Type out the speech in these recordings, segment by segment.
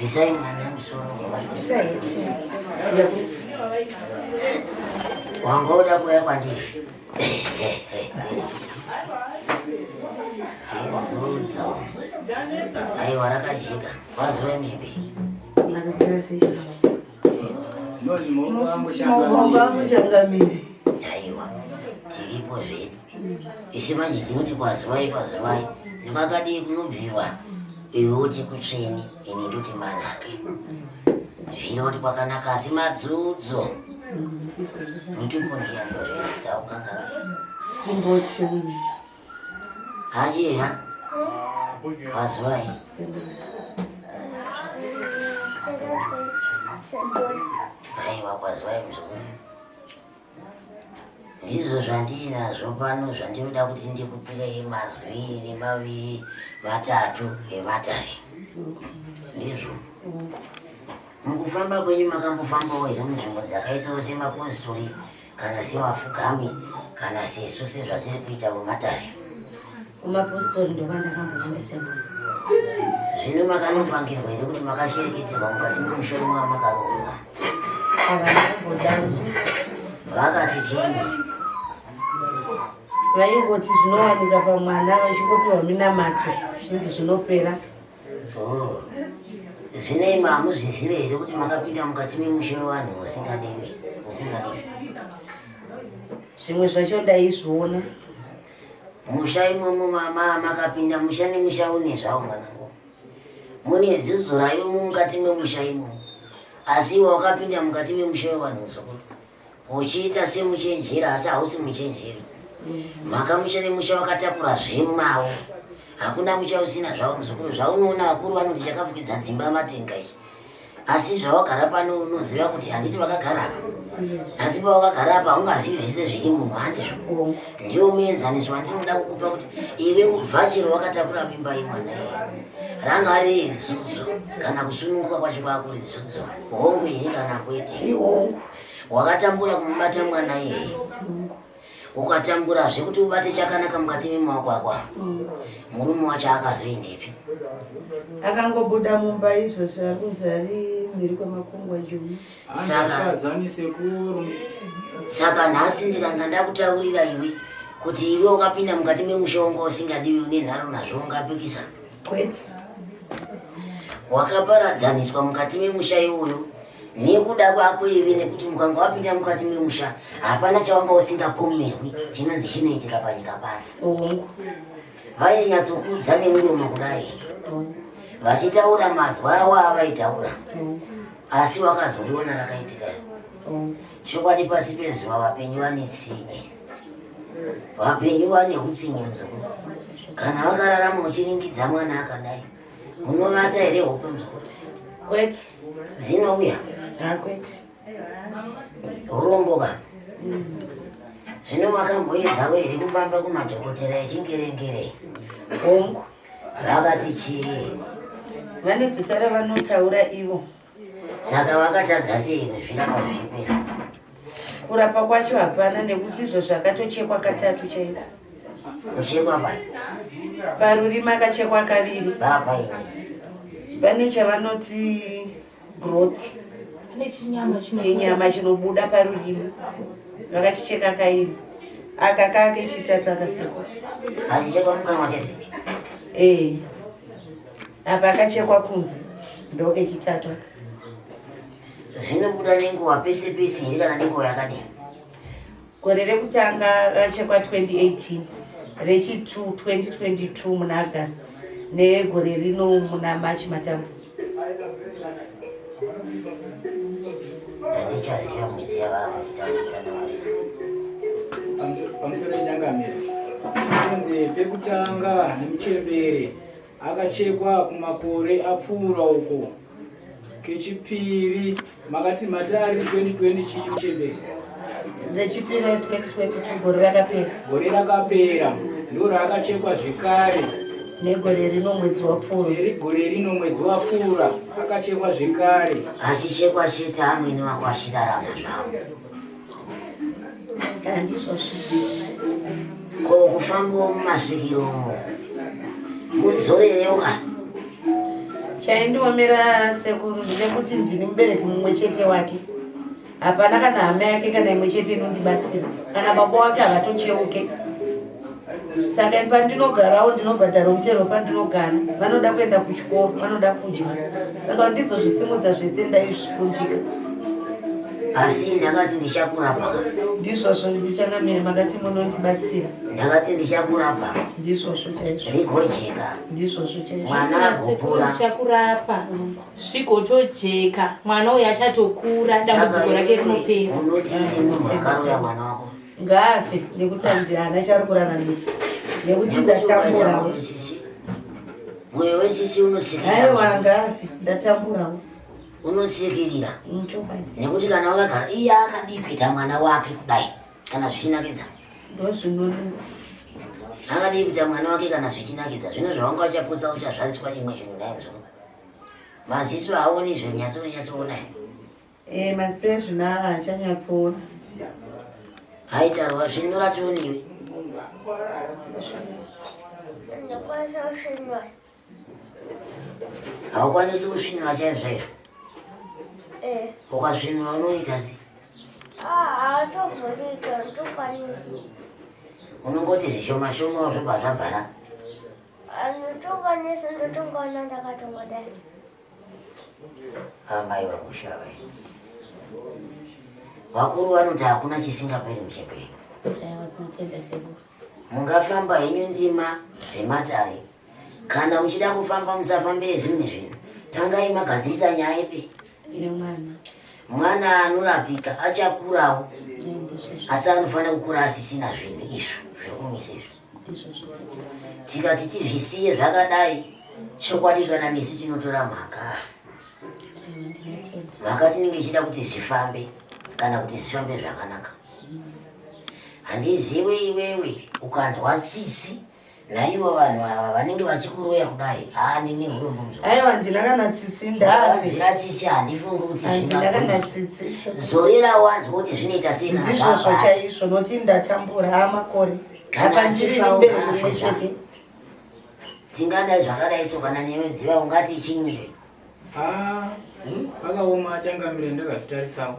Bisai mwana musoro. Bisai eti. Wangoda kuya kwandiri. Yesuzo. Ai warakajika. Wazwe mjibi. Nakasira sisi. Mungu changamire. Aiwa. Tiripo zvedu. Isimanji tinoti kwazwai. Ndimakadi kunobviwa. Iwe uti kutreni, ini ndoti manake. Zvinoti kwakanaka asi madzudzo. Mtukundia ndo zvinotauka. Simboti mimi. Hajira. Wazwai. Aiwa kwazwai mzukuru. Ndizvo zvandinazvo pano zvandinoda kuti ndikupirei mazwi nemaviri matatu ematare. Ndizvo. Mukufamba kwenyu makambofambawo here munzvimbo dzakaitawo semapositori kana semafugami kana sesu sezvatiri kuita mumatare? Kumapositori ndokandakamboenda sema. Zvino makanopangirwa here kuti makashereketerwa mukati memushoro wamakaroorwa? Avana Vakati chini? Vaingoti zvinowanika pamwana vachingopiwa minamato zvinzi zvinopera. Zvinei mamuzvizive here kuti makapinda mukati memusha wevanhu musingadiwi? Zvimwe zvacho ndaizviona. Musha imomo mama makapinda musha nemusha une zvawo mwanangu. Mune dzidzo rayo mukati memusha imomo. Asi wakapinda mukati memusha wevanhu musokuru. Uchiita semuchenjeri asi hausi muchenjeri. Makamusha nemusha wakatakura zvemawo. Hakuna musha usina zvawo musokuru. Zvaunoona akuru vanoti chakafukidza dzimba matenga ichi. Asi zvawagara pano unoziva kuti handiti vakagara apa. Asi pawakagara apa haungazivi zvese zviri mumhande zvo. Ndiwo muenzaniso wandinoda kukupa kuti iwe ubvachiro wakatakura mimba yemwana ranga ari zudzo kana kusununguka kwacho kwakuri zudzo. Hongu here kana kwete. Wakatambura kumubata mwana iyeye. Ukatambura zvekuti ubate chakanaka mukati memaoko ako. Murume wacho akazoendepi? Akangobuda mumba izvozvo akunzi ari mhiri kwemakungwa joni. Saka nhasi ndikanga ndakutaurira iwe kuti iwe ukapinda mukati memusha wanga usingadiwi une nharo nazvo ungapikisa. Kwete. Wakaparadzaniswa mukati memusha iwoyo nekuda kwako iwe nekuti mukanga wapinda mukati memusha hapana chawanga usingapomerwi chinonzi chinoitika panyika pano. Vainyatsokuudza nemuromo kudai. Vachitaura mazwa awo avaitaura. Asi wakazoriona rakaitika. Chokwadi pasi pezuva vapenyu vane tsinye. Vapenyu vane utsinye muzukuru. Kana vakararama uchiringidza mwana akadai, unovata here hope muzukuru? Kwete. Dzinouya? Kwete. Uromboka. Zvino makamboedzawo here kufamba kumadhokotera echingerengere? Hongu. Vakati chii? Vane zita ravanotaura ivo. Saka vakatadza sei kuzvirapa zvipera? Kurapa kwacho hapana nekuti izvo zvakatochekwa katatu chaiko. Kuchekwa pa? Parurimi akachekwa kaviri. Baba ini. Pane chavanoti growth. Pane chinyama chinobuda parurimi. Vakachicheka kairi. Aka kake chitatu akasekwa. Achichekwa mukanwa chete? Apa akachekwa kunze. Ndoke chitatu aka. Zvinobuda nenguva pese pese here kana nenguva yakadini? Gore rekutanga akachekwa 2018. Rechi2 2022 muna August. Negore rino muna March matambo. Handichaziva mwezi yavavo chitaurisana pamusoro changamira. Kunze pekutanga nemuchembere akachekwa kumakore apfuura uko. Kechipiri makati matari 2020 chii muchembere? Rechipiri 2022 gore rakapera. Gore rakapera ndo rakachekwa zvekare. Negore rino mwedzi wapfuura. Gore rino mwedzi wapfuura akachekwa zvekare. Achichekwa chete amweni wako achitarama zvavo. Handizvozvo. Ko kufambawo mumasvikiro umo. Mudzorereuka. chaindiomera sekuru ndekuti ndini mubereki mumwe chete wake. Hapana kana hama yake kana imwe chete inondibatsira. Kana baba wake akatocheuke. Saka pandinogarawo ndinobhadhara mutero pandinogara. Vanoda kuenda kuchikoro, vanoda kudya. Saka ndizo zvisimudza zvese ndaizvikundika. Asi ndakati ndichakurapa. Ndizvozvo ndichangamire makati munondibatsira. Ndakati ndichakurapa. Ndizvozvo chaizvo. Zvigocheka. Ndizvozvo chaizvo. Mwana akukura. Chakurapa. Zvigotojeka. Mwana uyu achatokura dambudziko rake rinopera. Unoti ine munhu Vakaroya mwana wako. Ngaafe nekuti handina chari kuraramira. Nekuti ndatamburawo. Mwoyo wesisi unosikirira. Haiwa ngaafe ndatamburawo. Unosikirira. Chokwadi. Nekuti kana wakagara iye akadi kuita mwana wake kudai kana zvichinakidza. Ndozvinonetsa. Akadi kuita mwana wake kana zvichinakidza. Zvino zvawanga uchapusa uchazvadziswa chimwe chinhu naye muzvino. Maziso aoni zvonyatsoona. Maziso zvina achanyatsoona. Aitarwa zvino rationiwe. Ndakwanisa kusvinura. Haukwanisi kusvinura chaizvo izvo. Ukasvinura unoita sei? Hatovhurika, ndokwanisi. Unongoti zvishoma shoma zvobva zvabvara. Ndokwanisi ndotongona ndakatongodai. Amai vakushava. Vakuru vanoti hakuna chisingaperi muchipiri. Mungafamba henyu ndima dzematare. Kana muchida kufamba musafambire zvimwe zvinhu. Tangai magadzirisa nyaya yepi. Mwana anorapika achakurawo. Asi anofanira kukura asisina zvinhu izvo zvekumisa izvo. Tikati tizvisiye zvakadai, chokwadi kana nesu tinotora mhaka. Mhaka tinenge ichida kuti zvifambe kana kuti zvifambe zvakanaka. Handiziwe iwewe ukanzwa tsitsi naivo vanhu ava vanenge vachikuroya kudai nini urombo muzvo. Aiwa ndina kana tsitsi ndafe. Ndina tsitsi handifungi kuti ndina kana tsitsi. Zorera wanzwa kuti zvinoita sei kana zvazva. Ndizvo chaizvo noti ndatambura amakore. Apa ndiri mubereki mumwe chete. Tingadai zvakadai so kana newe ziva ungati chinyire. Vakaoma achangamire ndakazvitarisawo.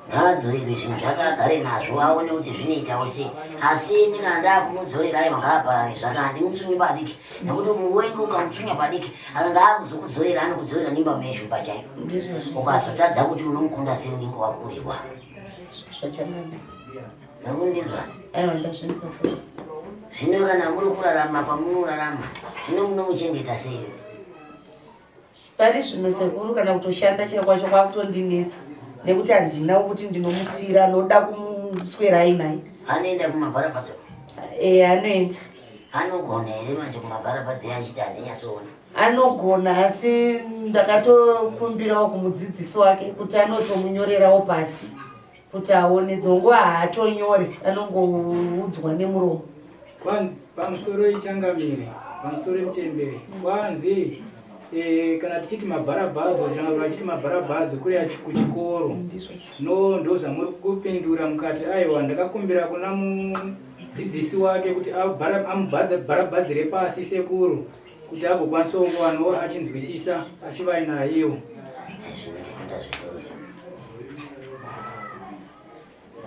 Ngadzorere zvinhu zvakagare nazvo aone kuti zvinoitawo sei. Asi kana ndakumudzorera aiwa ngaaparare zvaka handimutsunyi padiki. Nekuti muwengi ukamutsunya padiki akanga akuzokudzorera anokudzorera nimba meshu pachayo. Ukazotadza kuti unomukunda sei unenge wakurirwa. Nakundinzwa. Aiwa ndazvinzwa sei. Zvino kana muri kurarama pamunorarama zvino munomuchengeta sei? Pari zvino sekuru kana kutoshanda chiro kwacho kwakutondinetsa. Nekuti handina kuti ndinomusira anoda kumuswerai naye. Anoenda kumabharapadzo? Anoenda. Anogona here manje kumabharapadzo achiti handinyasoona? Anogona asi ndakatokumbirawo kumudzidzisi wake kuti anotomunyorerawo pasi kuti aone dzongo haatonyore anongoudzwa nemuromo. Pamusoro ichangamire, pamusoro mutembere. Kwanzi kana tichiti mabharabadzo, changava vachiti mabharabadzo kuri kuchikoro. Ndozvamuri kupindura mukati aiwa ndakakumbira kuna mudzidzisi wake kuti amubharabhadzire pasi sekuru kuti agokwanisa kuwanawo achinzwisisa achivai nayewo.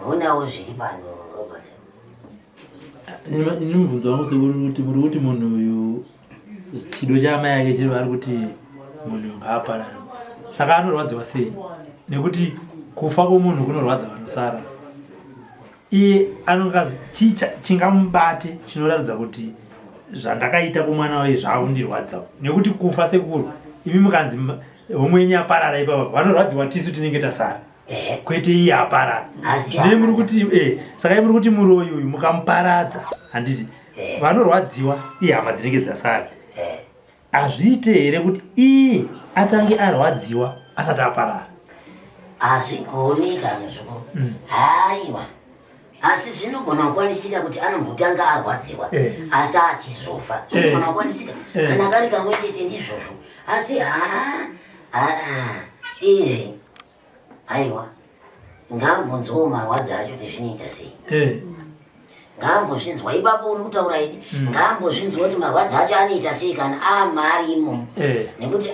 Unawo zviri pano Robert. Ini mubvunzo wangu sekuru kuti muri kuti munhu uyu chido chama yake chiri vari kuti munhu ngaaparare. Saka anorwadziwa sei? Nekuti kufa kwomunhu kunorwadza vanosara. Iye anongazi chingamubate chinoratidza kuti zvandakaita kumwana waye zvakundirwadza. Nekuti kufa sekuru imi mukanzi homwe yenyu yaparara ipapa vanorwadziwa tisu tinenge tasara. Kwete iye aparara. Ndiye muri kuti saka muri kuti muroyi uyu mukamuparadza handiti vanorwadziwa iye hama dzinenge dzasara. Azviite here kuti iye atange arwadziwa asati aparara? Hazvigoni kana zviko. Haiwa. Asi zvinogona kukwanisika kuti anombotanga arwadziwa asi achizofa. Zvinogona kukwanisika kana kari kamwe chete ndizvozvo. Asi izvi aiwa ngambonzwawo marwadzo acho kuti zvinoita sei. ngambozvinzwa ipapo uri kutaura idi ngambozvinzwa kuti marwadzi acho anoita sei kana amari imomo nekuti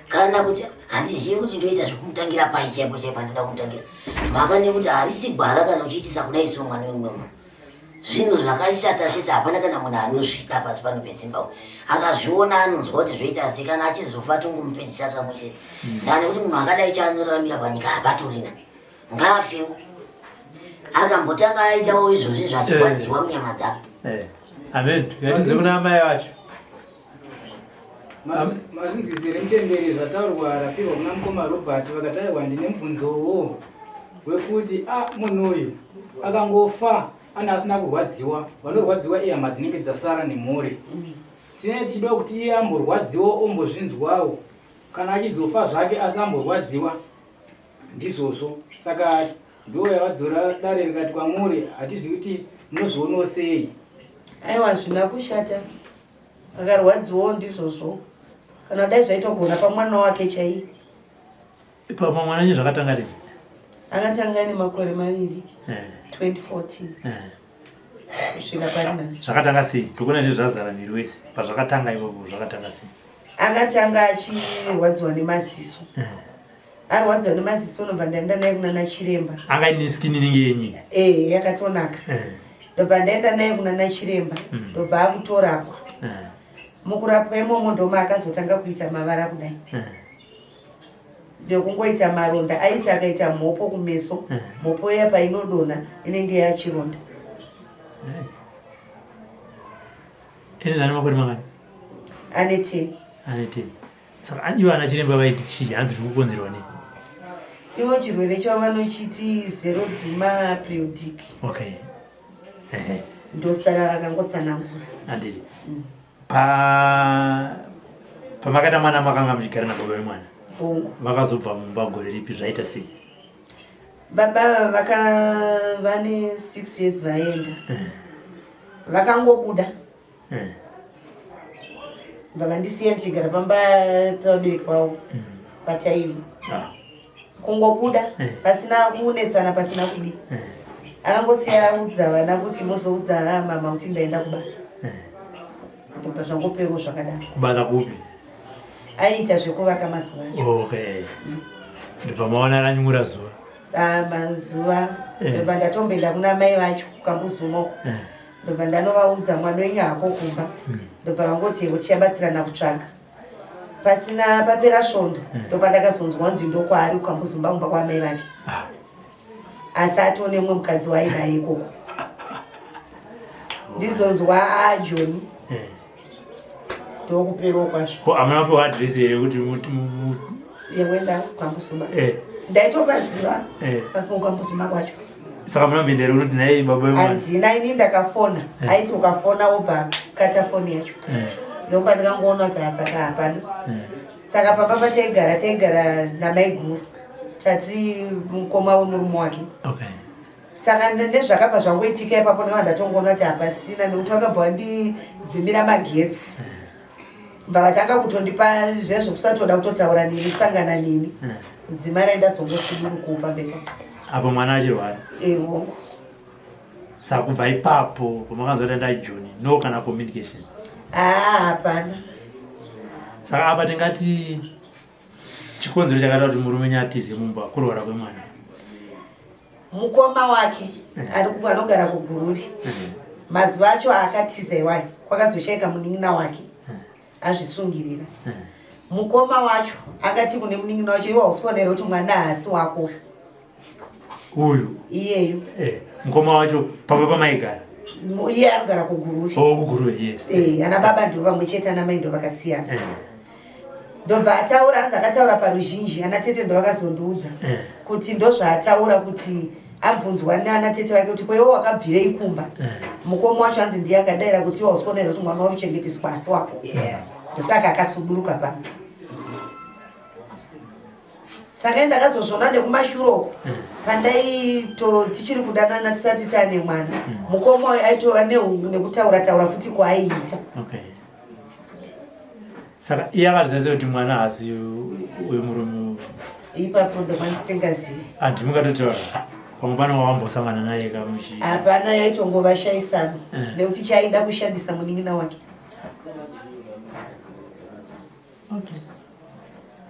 kana kuti handizivi kuti ndoita zvekumutangira pai chaipo chaipo ndoda kumutangira maka nekuti harisi gwara kana uchiitisa kudai so mwana wemwe munhu zvinhu zvakashata zvese hapana kana munhu anozvida pasi pano pezimbabwe akazviona anonzwa kuti zvoita sei kana achizofa tongomupedzisa kamwe chete ndani kuti munhu akadai chaanoraramira panyika hapatorina ngafewo akambotanga aitawo izvozvi zvachirwadziwa munyama dzake amen ngatize kuna mai vacho mazinzwisire mutenderi zvataurwa rapirwa kuna mukoma Robert vakataurwa ndine mubvunzowo wekuti munhu uyu akangofa ana asina kurwadziwa vanorwadziwa ihama dzinenge dzasara nemhuri tine tido kuti iye amborwadziwa ombozvinzwawo kana achizofa zvake asi amborwadziwa ndizvozvo saka ndo yavadzora dare rikati kwamuri hatizivi kuti munozvionawo sei. Aiwa zvina kushata akarwadziwawo ndizvozvo kana dai zvaitogona pamwana wake chai pamwe mwana nye zvakatanga rini akatanga nemakore maviri 2014 kusvika parinasi zvakatanga sei tokona nezvazara miri wese pazvakatanga ivovo zvakatanga sei akatanga achirwadziwa nemaziso arwadziwa nemaziso nobva ndaenda naye kunana chiremba anga ine skini inenge yenyika yakatonaka ndobva ndaenda naye kunana chiremba ndobva akutorapwa mukurapwa imomo ndoma akazotanga kuita mavara kudai ndokungoita maronda aiti akaita mhopo kumeso mhopo iya painodona inenge yachironda ine zvane makore mangani ane 10 saka ivo ana chiremba vaiti chii hanzi zvikukonzerwa nei ivo chirwere chavo vanochiti zerodima periodic ndositara rakangotsanangura handiti pamakaita mwana makanga muchigara nababa vemwana vakazobva mumba gore ripi zvaita sei baba vane 6 years vaenda vakangobuda vavandisiya ndichigara pamba pabereki vavo pataivi kungobuda pasina kunetsana pasina kudi akangosiya udza vana kuti mozoudza mama kuti ndaenda kubasa ndobva zvangopero zvakadaro kubasa kupi aiita zvekuvaka mazuva acho ndobva maona ranyungura zuva mazuva ndobva ndatomboenda kuna mai vacho kukambuzumoko ndobva ndanovaudza mwana wenyu hako kumba ndobva vangoti tichabatsirana kutsvaga pasina papera svondo ndobva ndakazonzwa nzi ndokwaari kukambuzumba kumba kwamai vake asi atone mumwe mukadzi wainaye ikoko ndizonzwa Joni ndokupero kwazvo amuna po address here kuti yewenda kwambusumba ndaitopaziva kwambusumba kwacho saka munambendera kuti naye baba handina ini ndakafona aiti ukafona wobva kata foni yacho ndopa ndikangoona kuti asaka hapana saka pamba taigara namai guru tati mukoma wemurume wake saka ndezvakabva zvangoitika ipapo neva ndatongoona kuti hapasina nekuti vakabva vandidzimira magetsi bva vatanga kutondipa zvezvo kusatoda kutotaura nini kusangana nini kudzimara indazongosudurukuu pamberi apo mwana achirwara hongu saka kubva ipapo pamakanzota ndaJoni no kana communication hapana saka apa tingati chikonzero chakaita kuti murume nyatize mumba kurwara kwemwana mukoma wake anogara kugururi mazuva acho akatiza iwayo kwakazochaika munin'ina wake azvisungirira mukoma wacho akati kune munin'ina wacho iwa usikuonera kuti mwana haasi wako uyu iyeyu mukoma wacho papa pamaigara iye anogara kugururi kugururi yes ana baba ndo vamwe chete ana mai ndo vakasiyana ndobva ataura anzi akataura paruzhinji ana tete ndo vakazondiudza kuti ndozvaataura kuti abvunzwa nana tete vake kuti kwewo wakabvirei kumba mukoma wacho anzi ndiye akadaira kuti iwa usikuonera kuti mwana wari uchengeteswa asi wako ndosaka akasuduruka pano saka ndakazozvona nekumashure uko tichiri kudanana tisati taane mwana mukoma wayo aitova nekutaura taura futi kwaaiita saka iye akazvise kuti mwana haasi wemurume ipapo ndoma ndisingazivi handimukatotaura pamupano wawambosangana naye kamushi hapana yaitongova shaisano nekuti chaida kushandisa munin'ina wake.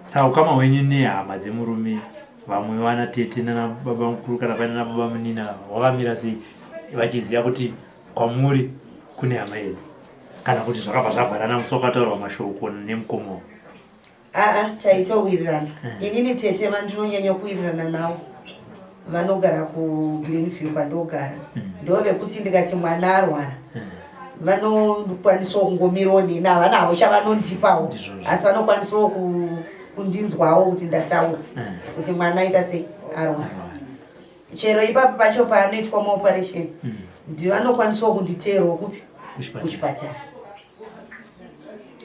saka ukama wenyu nehama dzemurume vamwe vana tete nana baba mukuru kana pane na baba munina wakamira sei vachiziva kuti kwamuri kune hama yedu kana kuti zvakabva zvabvarana musokataurwa mashoko nemukomo? taitowirirana. Inini tete vandinonyanya kuwirirana navo vanogara kuGreenview kwandogara. Ndovekuti ndikati mwana arwara vanokwanisawo kungomirawo neni, havanawo chavanondipawo asi vanokwanisawo kundinzwawo kuti ndataura kuti mwana aita sei arwara. Chero ipapo pacho paanoitwa maoperation ndivanokwanisawo kunditeerawo kupi kuchipatara.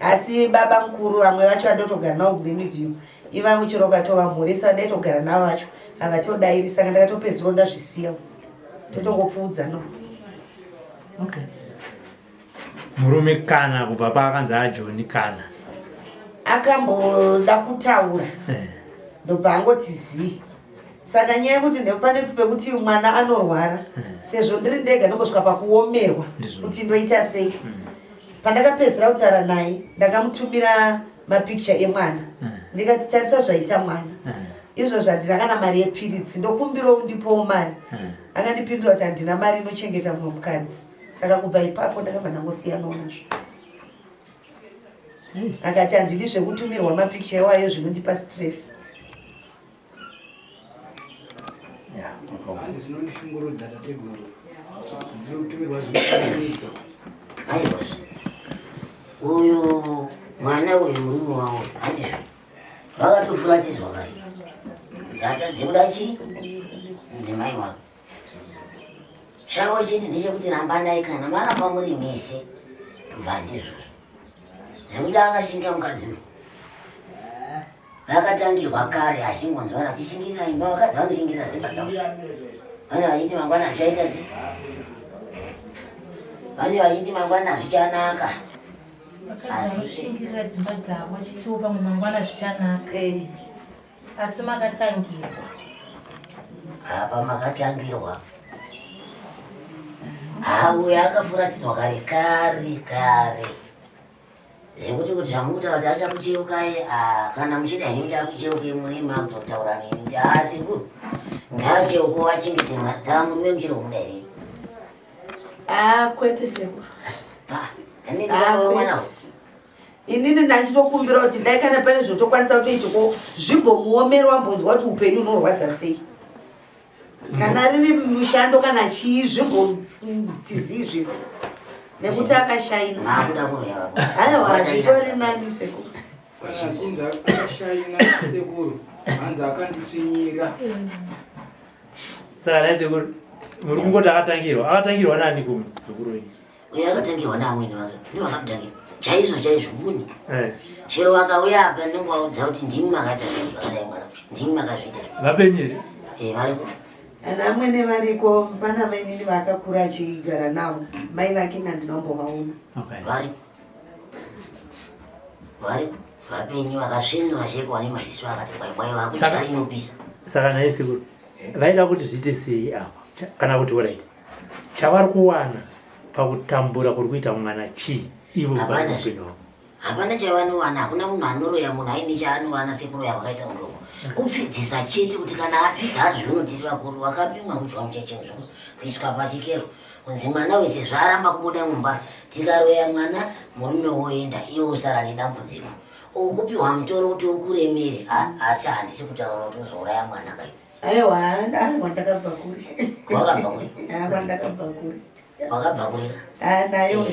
Asi baba mukuru vamwe vacho vandotogara navo kuGreenview ivavo chero katova mhuri sadaitogara navo vacho havatodairi saka ndakatopedzisira ndazvisiyawo totongopfuudza no. Murume kana kubva paakanzi aJoni kana akamboda kutaura ndobva angoti zii. Saka nyaya yekuti ndepane kuti pekuti mwana anorwara sezvo ndiri ndega ndongosvika pakuomerwa kuti ndoita sei. Pandakapedzisira kutaura naye ndakamutumira mapikicha emwana ndikati tarisa zvaita mwana izvozvo handina kana mari yepiritsi ndokumbirawo ndipowo mari. Akandipindura kuti handina mari inochengeta mumwe mukadzi. Saka kubva ipapo ndakabva ndangosiyanawo nazvo. Akati handidi zvekutumirwa mapikicha iwayo zvinondipa stress. Zvinondishungurudza tateguru ndinokutumirwa zvinofanidzo. Ayiwazve uyu mwana uyu murume wawo handizvo vakatofuratidzwa kare dzata dzekuda chii mudzimai wake. Chavo chiti ndechekuti rambanai kana maramba muri mese kubva ndizvozvo zvekuti akashinga mukadzi uyu vakatangirwa kare achingonzwara achishingirira imba vakadzi vanoshingirira dzimba dzavo vane vachiti mangwana zvichaita sei vane vachiti mangwana zvichanaka asishingirira dzimba dzavo achitiwo pamwe mangwana zvichanaka asi makatangirwa. apa makatangirwa uyo akafuratidzwa kare kare zvekuti kuti zvamukuta kuti achakucheukai kana muchida henyu kuti akucheuke mune makutotaura neni kuti sekuru ngaacheuko wachengete madzaa murume muchiri kumuda here? Kwete sekuru. Inini ndachitokumbira kuti dai kana pane zvotokwanisa kutoitiko zvimbomuomera wambonzwa kuti upenyu unorwadza sei. Kana riri mushando kana chii zvimbotizii zvese nekuti akashaina. Makuda kuroya aiwa zvitori nani sekuru. Achinzi akashaina sekuru hanzi akanditsinyira. Saka naye sekuru muri kungoti akatangirwa nani sekuru? Uyo akatangirwa neamweni vake ndiwo akamutangira chaizvo muni. Chero vakauya apa ndingovaudza kuti ndimi makaita zvinhu zvakadai mwana ndimi makazviita vapenyere variko Amwene variko pana mainini vakakura achigara navo mai vake nandinambovaona variko vapenyu vakasvinura cheko vane maziso akati kwai vari kutyara inopisa. Saka naye sekuru vaida kuti zviite sei apa kana kuti oraiti chavari kuwana pakutambura kuri kuita mwana chii ivo? Hapana chavanowana, hakuna munhu anoroya munhu aine chaanowana sekuroya vakaita ngoko kupfidzisa chete kuti kana apfidza azviuno tiri vakuru vakapimwa kuti vamuchechengu kuiswa pachikero kunzi mwana wese zvaaramba kubuda mumba tikaroya mwana murume woenda iwe usara nedambudziko ukupiwa mutoro kuti ukuremere asi handisi kutaura kuti uzouraya mwana kai. Aiwa kwandakabva kure. Wakabva kure? Kwandakabva kure. Wakabva kure? Nayo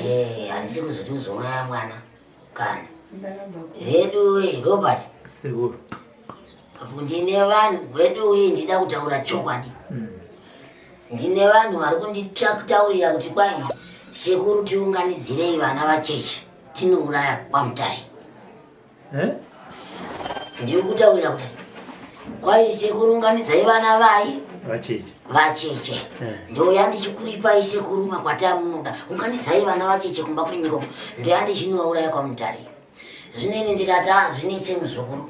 handisi kuzoti uzouraya mwana kana vedu Robert sekuru ndine vanhu vedu uye ndida kutaura chokwadi. Ndine vanhu vari kunditaurira kuti kwai sekuru tiunganidzirei vana vacheche tinouraya kwamutai. Ndiri kutaurira kuti kwai sekuru unganidzai vana vai vacheche ndoya ndichikuripai sekuru makwati amunoda unganidzai vana vacheche kumba kwenyika ndoya ndichinovauraya kwamutare. Zvineni ndikati zvine semuzukuru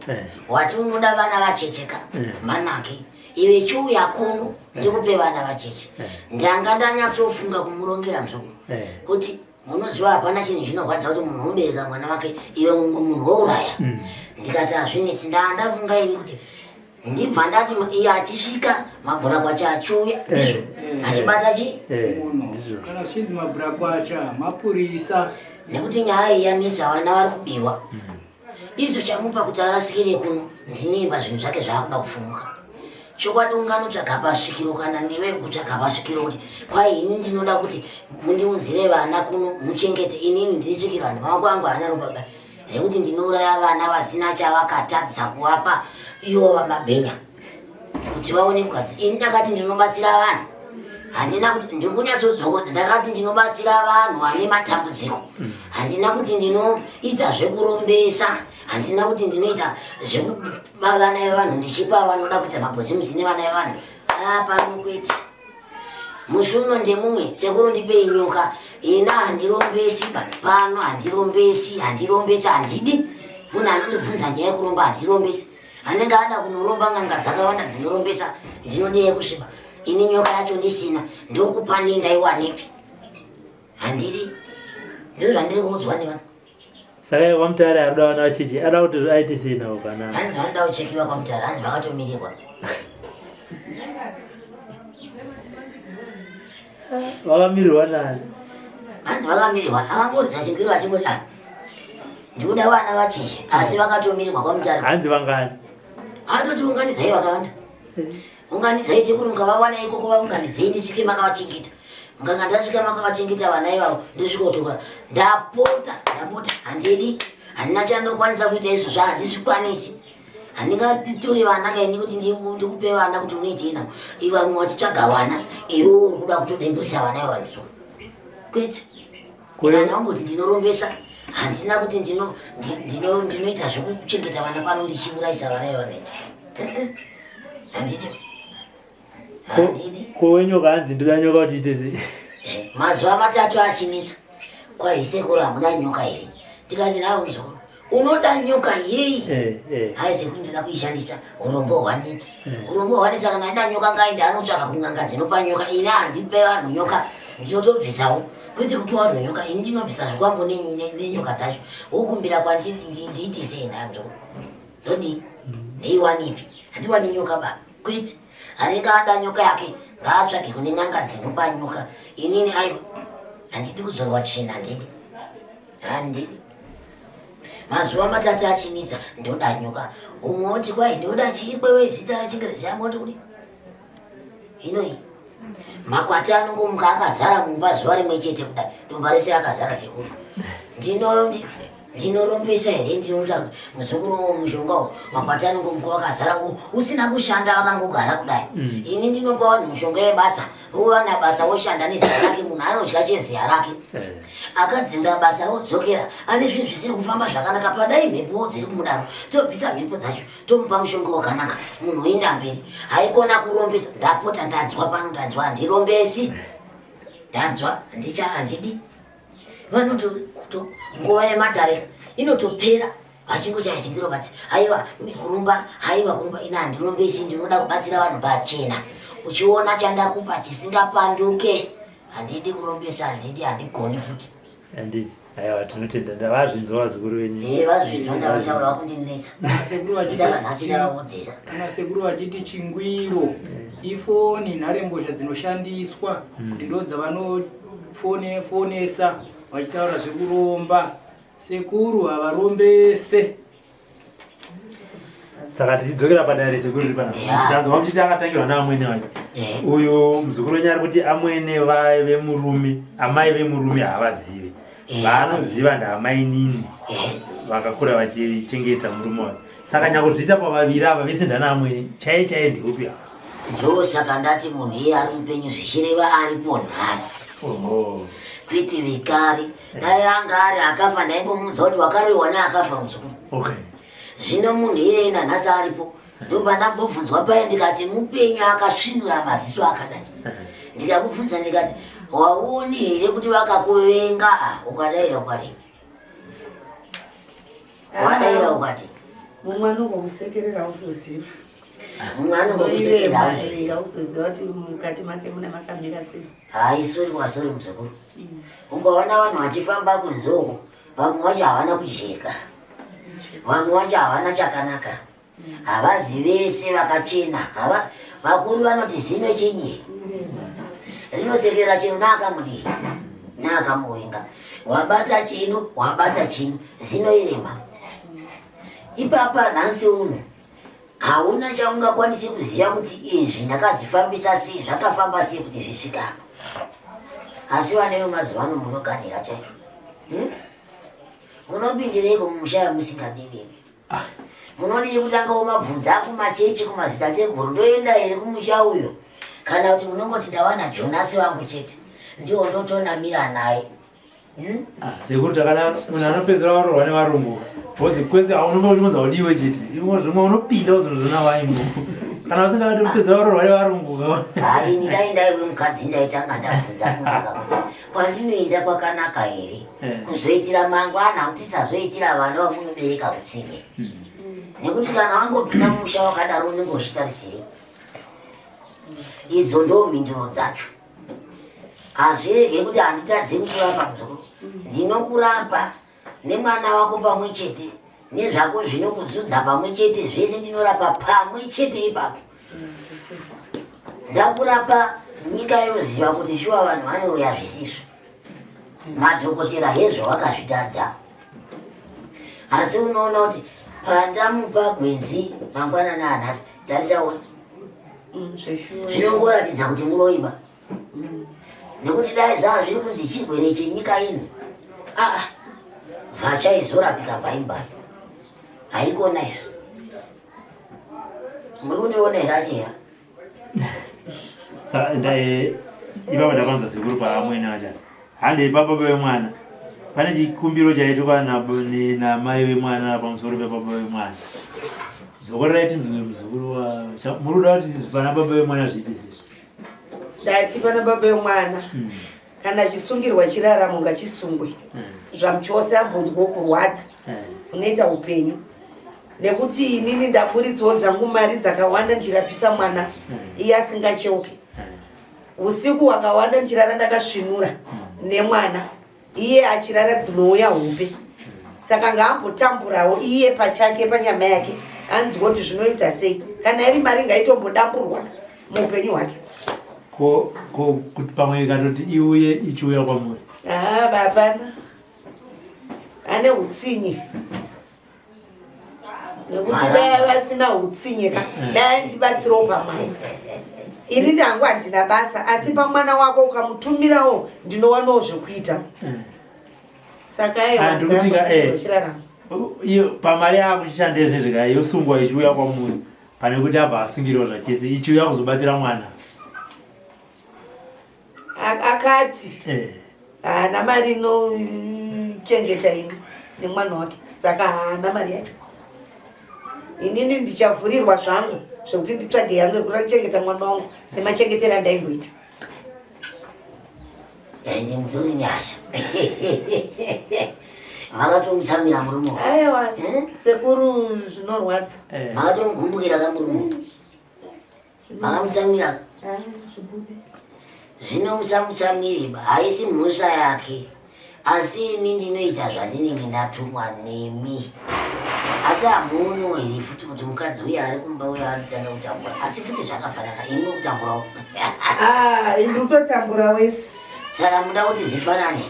wati unoda vana vachecheka manake iwe chiuya kuno ndikupe vana vacheche ndanga ndanyatsofunga kumurongera mzukuru kuti munoziva hapana chinhu chinorwadza kuti munhu ubereka mwana wake iwe mumwe munhu wouraya ndikati hazvinesi ndafunga ini kuti ndibva ndati iye achisvika mabhurakwacha achiuya ndizvo achibata chi kana zvichinzi mabhurakwacha mapurisa nekuti nyaya iyi yanesa vana vari kubiwa izvo chamupa kuti arasikire kuno ndinemba zvinhu zvake zvaakuda kufumuka chokwadi unganotsvaga pasvikiro kana newe kutsvaga pasvikiro kuti kwai ini ndinoda kuti mundiunzire vana kuno muchengete inini ndisvikira vanhu maoko angu haana robaba nekuti ndinouraya vana vasina chavakatadzisa kuvapa ivo vamabhenya kuti vaone kukadzi ini ndakati ndinobatsira vanhu handina kuti ndiri kunyatsodzokotsa ndakati ndinobatsira vanhu vane matambudziko handina kuti ndinoita zvekurombesa handina kuti ndinoita zvekuba vana vevanhu ndichipa vanoda kuita mabhozimusi nevana vevanhu pano kwete musi uno ndemumwe sekuru ndipei nyoka ina handirombesi pano handirombesi handidi munhu anondibvunza nyaya yekuromba handirombesi anenge ada kunoromba ng'anga dzakawanda dzinorombesa ndinodeye kusviba ini nyoka yacho ndisina ndokupa ndaiwanepi handidi ndizvo zvandiri kuudzwa nevanhu saka kwamutare arikuda vana vacheche ada kuti aiti sina kana hanzi vanoda kuchekiwa kwamutare hanzi vakatomirirwa vakamirirwa nani hanzi vakamirirwa akangoridza chingwiro achingoti ndikuda vana vacheche asi vakatomirirwa kwamutare hanzi vangani atoti unganidzai vakawanda unganidzai sekuru mukavawana ikoko vaunganidzei ndisvike makavachengeta mukanga ndasvika makavachengeta vana ivavo ndosvikotora ndapota handidi handina chandokwanisa kuita izvozvo handizvikwanisi handingatori vana kaini kuti ndikupe vana kuti unoitena ivamwe vachitsvaga vana iwe uri kuda kutodemburisa vana ivanizvo kwete kana ungoti ndinorombesa handina kuti ndinoita zvekuchengeta vana pano ndichiurayisa vana ivanoita handidi kowenyoka hanzi ndoda nyoka kuti itese mazuva matatu achinisa kwaisekuru hamuda nyoka here ndikati nawe mzukuru unoda nyoka yei haisekuru ndoda kuishandisa urombo hwanetsa urombo hwanetsa kana ida nyoka ngaindi anotsvaka kung'anga dzinopa nyoka ine handipe vanhu nyoka ndinotobvisawo kuti kupa vanhu nyoka ini ndinobvisa zvikwambo nenyoka dzacho wokumbira kwandiite sei naye mzukuru ndodii ndeiwanipi handiwani nyoka ba kwete anenge ada nyoka yake ngaatsvage kune n'anga dzinopa nyoka inini aiwa handidi kuzorwa tsvina handidi mazuva matatu achinisa ndoda nyoka umwe oti kwai ndoda chiikwewe zita rachingirisi yamboti kudi inoi makwati anongomuka akazara mumba zuva rimwe chete kudai domba rese rakazara sekuru ndinorombesa here ndinota kuti muzukuru mushonga makwati anongomuka wakazara usina kushanda vakangogara kudai ini ndinopa vanhu mushonga yebasa vovana basa woshanda nezera rake munhu anodya cheziya rake akadzinga basa wodzokera ane zvinhu zvisiri kufamba zvakanaka padai mhepo dziri kumudaro tobvisa mhepo dzacho tomupa mushonga wakanaka munhu oenda mberi haikona kurombesa ndapota ndanzwa pano ndanzwa handirombesi ndanzwa handidi vanoti nguva yematare inotopera vachingoti chingiro basi haiwa kurumba ina handirombesi ndinoda kubatsira vanhu pachena uchiona chandakupa chisingapanduke handidi kurombesa handigoni futi handidi aiwa tinotenda ndavazvinzwa vazukuru venyu vazvinzwa ndavataura vakundinetsa saka nhasi ndavavodzesa kana sekuru vachiti chingwiro ifoni nharembozha dzinoshandiswa kuti ndo dzavanofonesa vachitaura zvekuromba sekuru havarombese saka tichidzokera padare resekuru riri panapa tanzwa muchiti akatangirwa naamwene wacho uyu muzukuru wenyu ari kuti amwene vemurume amai vemurume havazive vaanoziva ndaamai nini vakakura vachichengeta murume wake saka nyakuzviita pavaviri ava vese ndanaamwene chaiye ndeupi ava ndosaka ndati munhu iye ari mupenyu zvichireva aripo nhasi kwete vikari dai anga ari akafa ndaingomunza kuti wakarohwa neakafa muzukuru zvino munhu iyeye nanhasi aripo ndobva ndambobvunzwa pai ndikati mupenyu akasvinura maziso akadai ndikakubvunza ndikati waoni here kuti vakakuvenga ukadaira ukati wadaira ukati mumwe anongomusekerera usoziva Mwana ngokusekela uzoziva kuti mukati make muna makamira sei. Hai sori wasori muzukuru. Ungaona vanhu vachifamba kunzoko, vamwe vacho havana kujeka. Vamwe vacho havana chakanaka. Havazi vese vakachena. Vakuru vanoti zino chinyi. Rinosekera chino nakamudii. Nakamuwenga. Wabata chino, zino irema. Ipapa nansi uno. Hauna chaungakwanise kuziva kuti izvi ndakazvifambisa sei, zvakafamba sei kuti zvisvika. Asi vanewo mazuva ano munokanira chaizvo. Munopindireko mumusha musingadivi. Munodii kutangawo mabvunza kumachechi kumazitateguru ndoenda here kumusha uyo. Kana kuti munongoti ndawana Jonasi wangu chete. Ndiwo ndotonamira naye. Sekuti kana munhu anopedzera varohwa nevarungu. Bozi kwese aunombonza udiwe chete. Zvimwe unopinda uzozvona waimbo. Kana usingati kupedzera varohwa nevarungu. Hai ndidai wemukadzi ndaitanga ndabvunza kunaka kuti kwandinoenda kwakanaka here. Kuzoitira mangwana kuti sazoitira vana vamunobereka kutsinge. Nekuti kana wangopinda mumusha wakadaro unenge uchitarisei. Idzo ndo mhinduro dzacho. Hazvirege kuti handitadzi kukurapa muzukuru. Ndinokurapa nemwana wako pamwe chete, nezvako zvinokudzudza pamwe chete, zvese ndinorapa pamwe chete ipapo. Ndakurapa nyika yoziva kuti shuwa vanhu vanouya zvisizvo. Madhokotera hezvo vakazvitadza. Asi unoona kuti pandamupa gwenzi mangwanani anhasi tarisaona. Zvinongoratidza kuti munoiba. Nekuti dai zvava zviri kunzi chirwere chenyika ino. Vachaizorapika bhaimbaya. Haikona izvo. Muri kundiona here achera. Ipapa ndakanzwa sekuru paamwene acha. Hande ipapa vemwana. Pane chikumbiro chaitwa namai vemwana pamusoro pepapa vemwana. Dzokorera tinzwe muzukuru wa muruda kuti pana baba vemwana zviitise. Ndati pana baba vemwana. Kana chisungirwa chiraramo ngachisungwe. Zvamuchose ambonzwa kurwadza. Unoita upenyu. Nekuti inini ndaburitsawo dzangu mari dzakawanda ndichirapisa mwana iye asingacheuke. Usiku wakawanda ndichirara ndakasvinura nemwana iye achirara dzinouya hope. Saka ngaambotamburawo iye pachake panyama yake anzwa kuti zvinoita sei. Kana iri mari ngaitombodamburwa muupenyu hwake. Kuti pamwe ikatoti iuye ichiuya kwamuri. Bapana. Ane utsinye. Nekuti dai vasina utsinye ka dai ndibatsirawo pamai. Ini ndangu handina basa asi pamwana wako ukamutumirawo ndinowanawo zvekuita. Saka iyo pamari yakuchishandira zvezvika yosungwa ichiuya kwamuri pane kuti abva asungiriwa zvachese ichiuya kuzobatsira mwana. Akati haana mari inochengeta ini nemwana wake, saka haana mari yacho. Inini ndichavhurirwa zvangu zvekuti nditsvage yangu yekuda kuchengeta mwana wangu semachengetera ndaingoita. Ndi mutori nyasha. Makatomutsamira murume. Aiwa sekuru zvinorwadza. Makatomugumbugira kamurume. Makamutsamira. Zvinomusamutsamiri haisi mhosva yake. Asi ini ndinoita zvandinenge ndatumwa nemi. Asi hamuno here futi kuti mukadzi uya ari kumba uya anotanga kutambura. Asi futi zvakafanana imwe kutamburawo. Ndiri kutotambura wese. Saka muda kuti zvifanane.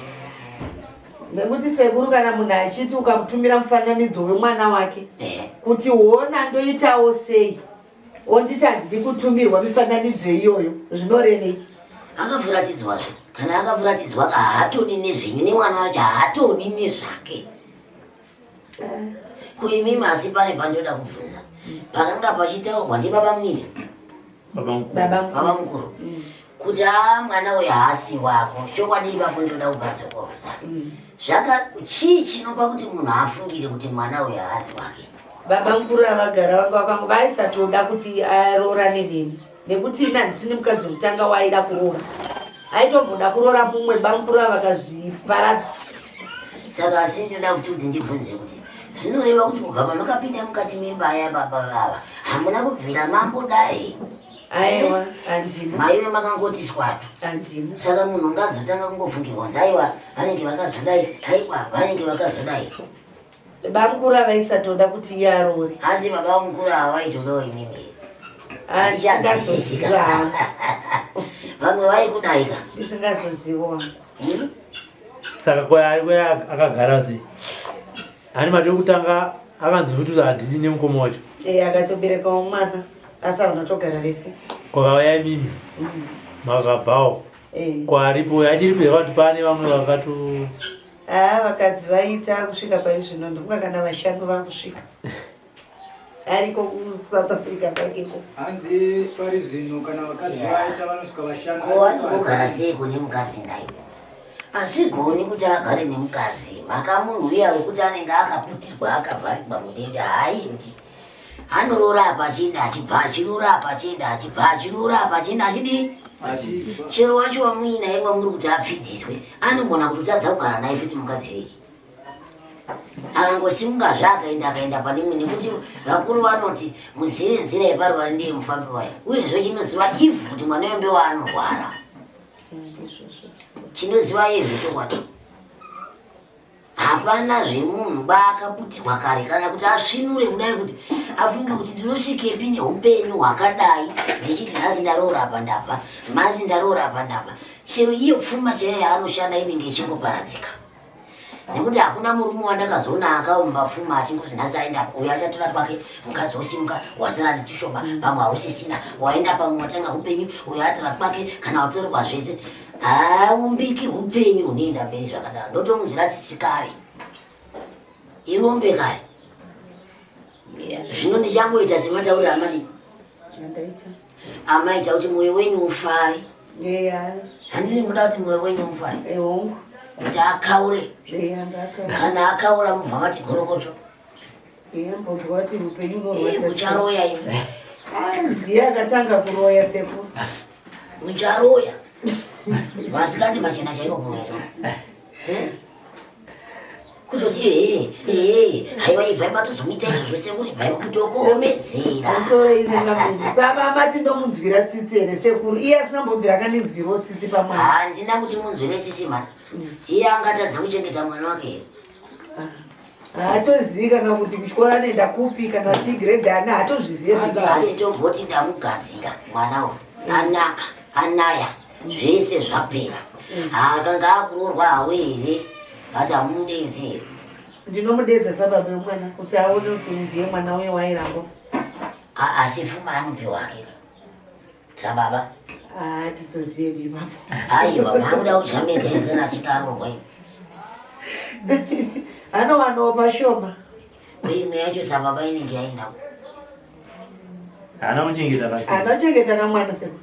Nekuti sekuru kana munhu achiti ukamutumira mufananidzo wemwana wake kuti wona ndoitawo sei, onditi handidi kutumirwa mifananidzo iyoyo, zvinoremei? Akavhuratidzwazve. Kana akavhuratidzwa haatodi nezvinyu nemwana wacho haatodi nezvake. Kuimima asi pane pandoda kubvunza. Pakanga pachitaurwa ndibaba mumire. Baba mukuru. Kuti mwana uyu haasi wako, chokwadi ipapo ndoda kubatsokoroza. Chii chinopa kuti munhu afungire kuti mwana uyu haasi wake? Baba mukuru avagara vanga vakangu vaisatoda kuti aroorane neni. Nekuti ina ndisini mukadzi mutanga waida kuroora. Aitomboda kuroora mumwe baba mukuru avakazviparadza. Saka asi ndoda kuti ndibvunze kuti zvinoreva kuti kubva pamakapinda mukati memba yababa vava hamuna kubvira mambodai. Aiwa andina. Maiwe makangoti swatu. Andina. Saka munhu ngazotanga kungofungirwa kuti aiwa vanenge vakazodai, aiwa vanenge vakazodai. Bamukuru avaisatoda kuti iye arore. Asi baba mukuru havaitodawo imimi. Ndisingazoziva. Vamwe vaikudaika. Ndisingazoziva. Saka kwaya akagara sei. Ani mati okutanga akanzi kuti handidi nemukoma wacho. Akatobereka mwana asi vanotogara vese. Kwakauya mimi. Makabvawo. Kwaripo achiripo kuti pane vamwe vakato vakadzi vaita kusvika pari zvino ndofunga kana vashanu vakusvika. Ariko kuSouth Africa pakeko. Hanzi pari zvino kana vakadzi vaita vanosvika vashanu. Kowanogara sei kune mukadzi nayo? Azvigoni kuti agare nemukadzi. Maka munhu uya wekuti anenge akaputirwa akavharirwa mudenga haaendi. Anorora apa achienda achibva achirora apa achienda achibva achirora apa achienda achidi. Chero wacho wamuinaye kwamuri kuti apfidziswe anogona kutotadza kugara naye futi mukadzi. Akangosimuka akaenda pane mwe nekuti vakuru vanoti muzive nzira yeparwari ndiye mufambi wayo. Uyezve chinoziva if kuti mwana wembe waanorwara. Chinoziva izvo chokwadi. Hapana zvemunhu baakaputirwa kare kana kuti asvinure kudai kuti afunge kuti ndinosvikepi neupenyu hwakadai ndichiti nhasi ndaroora apa ndabva, mhasi ndaroora apa ndabva. Chero iyo pfuma chaiyo yaanoshanda inenge ichingoparadzika. Nekuti hakuna murume wandakazoona akaumba pfuma achingoti nhasi aenda uyo achatora twake mukadzi osimuka wasara netishoma pamwe hausisina waenda pamwe watanga upenyu uyo atora twake kana watorwa zvese. Haumbiki upenyu unoenda mberi zvakadaro. Ndotomunzira tsitsi kare. Irombe kare. Zvino ndichangoita semataurira amadi. Amaita kuti mwoyo wenyu ufare. Handisi muda kuti mwoyo wenyu ufare. Kuti akaure. Kana akaura mubva mati gorokoto. Mucharoya iwe. Ndiye akatanga kuroya sepo. Mucharoya. Masikati machena chaiko kunoita. Kutoti haiwa ibvai matozomuita izvozvo sekuti bvai kutokuomedzera. Musoro izi ngamunzi. Saka amati ndomunzwira tsitsi ere sekuru. Iye asina mbobvira akandinzwirawo tsitsi pamwana. Handina kuti munzwire tsitsi mana. Iye angatadza kuchengeta mwana wake. Haatozivi kana kuti kuchikora anoenda kupi kana kuti grade ani haatozvizive. Asi togoti ndamugadzira mwana uyu. Anaka, anaya. Zvese zvapera. Akanga akurorwa hawe here. Ati hamudezi. Ndinomudedza sababa wemwana kuti aone kuti ndiye mwana uye wairambo. Asi pfuma anopiwa wake. Sababa. Hatizozivi ipapo. Aiwa makuda kuchameka here achikarorwa. Anowanawo pashoma. Imwe yacho sababa inenge yaenda. Hana kuchengeta kasi. Anochengeta kamwana sekuru.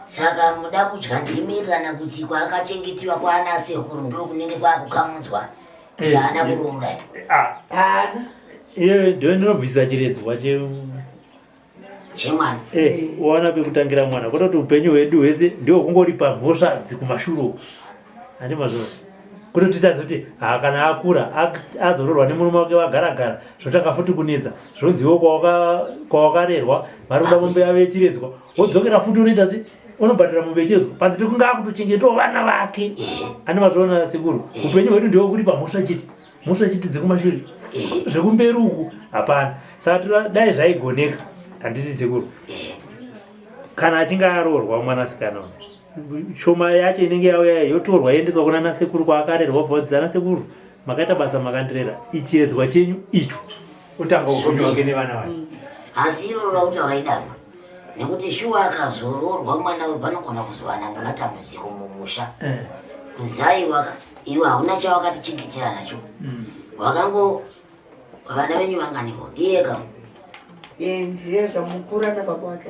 Saka muda kudya ndimi kana kuti kwaakachengetiwa kwaana sekuru ndokunenge kwakukamudzwa kuti haana kuroora. Hana. Iye ndiwe ndinobvisa chiredzwa chemwana. Waona pekutangira mwana kwete kuti upenyu hwedu hwese ndio kungori pamhosva dzikumashure. Handi mazvo. Kuti tisazoti kana akura azororwa nemurume wake wagara zvotanga futi kunetsa zvonziwo kwawakarerwa vari kuda mombe yavo yechiredzwa wodzokera futi unoita sei unobhadhira mombe yechiredzwa panze pekunge akutochengetawo vana vake. Handi mazvoona sekuru upenyu hwedu ndio kuri pamhosva chiti dzikumashure zvekumberi uku hapana. Saka dai zvaigoneka handiti sekuru kana achinge aroorwa mwanasikana shoma yacho inenge yauya yotorwa yoendeswa kuna nasekuru kwaakarerwa bvaudzana sekuru makaita basa makandirera ichiredzwa chenyu icho utanga kukonyoke nevana vacho. Asi iro rautaura idama nekuti shuwa akazororwa mwana we panogona kuzovana nematambudziko mumusha. Kuzaiwa iwe hauna chawakatichengetera nacho. Wakango vana venyu vanganipo ndiyeka. Ndiyeka mukuru ana baba wake.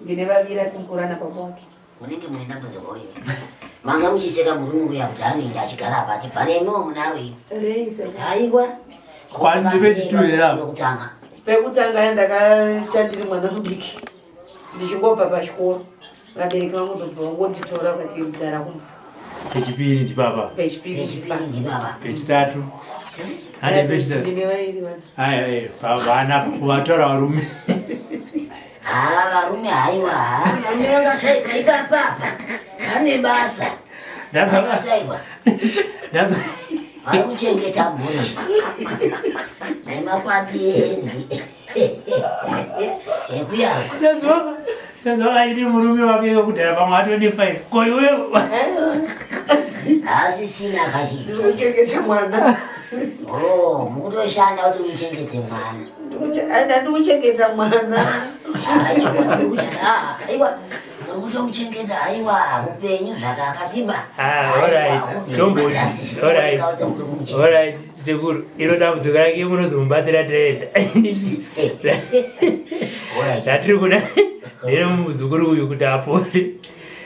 Ndine vaviri asi mukuru ana baba wake. Munenge mune dambudziko iwe. Manga muchiseka murume uya kuti anoenda achigara apa achibva nemiwo munaro iwe. Haiwa. Kwandipechituvera. Pekutanga ndakaita ndiri mwana mudiki. Ndichingobva pachikoro. Vabereki vangu ndobva vangonditora kuti gara kumba. Pechipiri ndibaba. Pechipiri ndibaba. Pechitatu. Ane beshita. Ndine vairi vana. Ai vana kuvatora varume. Varume haiwa. Varume shaiba ipapa. Ane basa. Shaiba. Vakuchengeta mhuri. Nemakwati endi. Ekuyarwa. Ndazwa iri murume wake wekudhara pamwe atonifaini. Koi wewe. Asi sina kachiti. Ndikuchengeta mwana. Oh, mukutoshanda kuti muchengete mwana. Ada ndikuchengeta mwana. Aiwa. Mukutomuchengeta aiwa upenyu zvakasimba. Alright. Don't worry. Alright. Sekuru, iro dambudziko rake munozomubatsira toenda. Zatiri kuda ndiro muzukuru uyu kuti apore.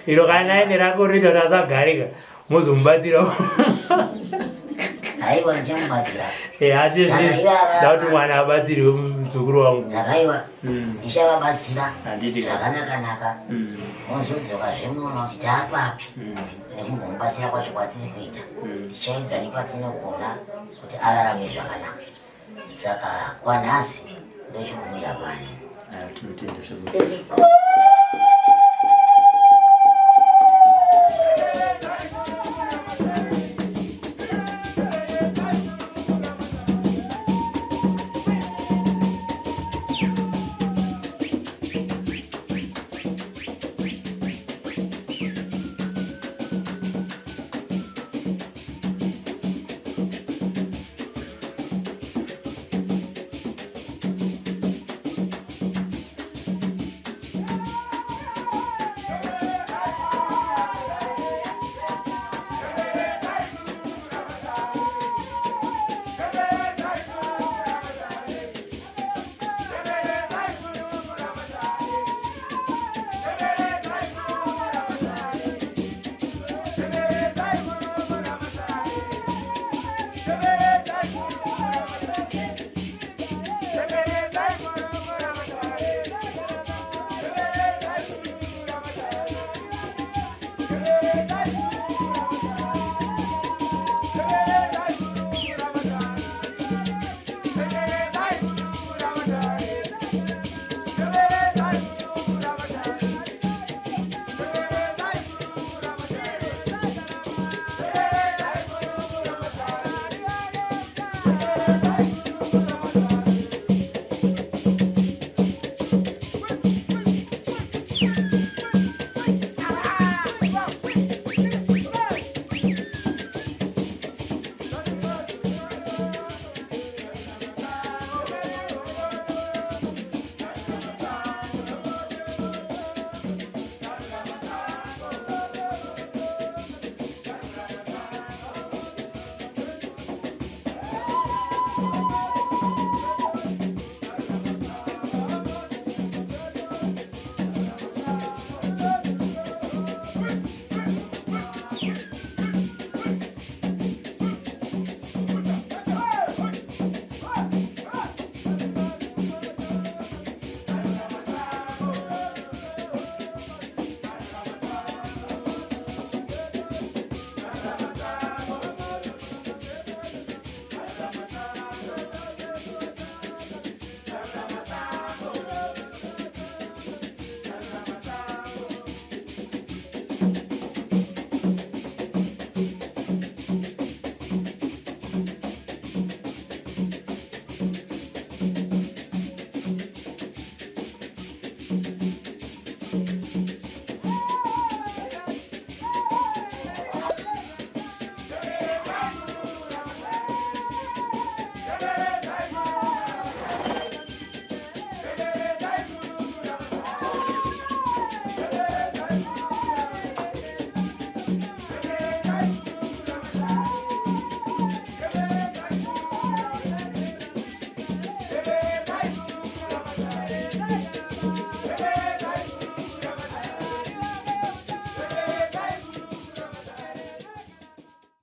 Iro kana aende rako rinoita kuti asagarika muzomubatsirawo. Aiwa nchamubatsira. Asi ndauti mwana abatsirwe muzukuru wangu. Zakaiwa ndichavabatsira zvakanaka-naka. Mm. Muzodzoka zvemuona kuti taapapi nekumbomubatsira kwacho kwatiri kuita. Tichaedza nepatinogona kuti ararame zvakanaka. Saka kwanhasi ndochikumira pano. Tinotenda.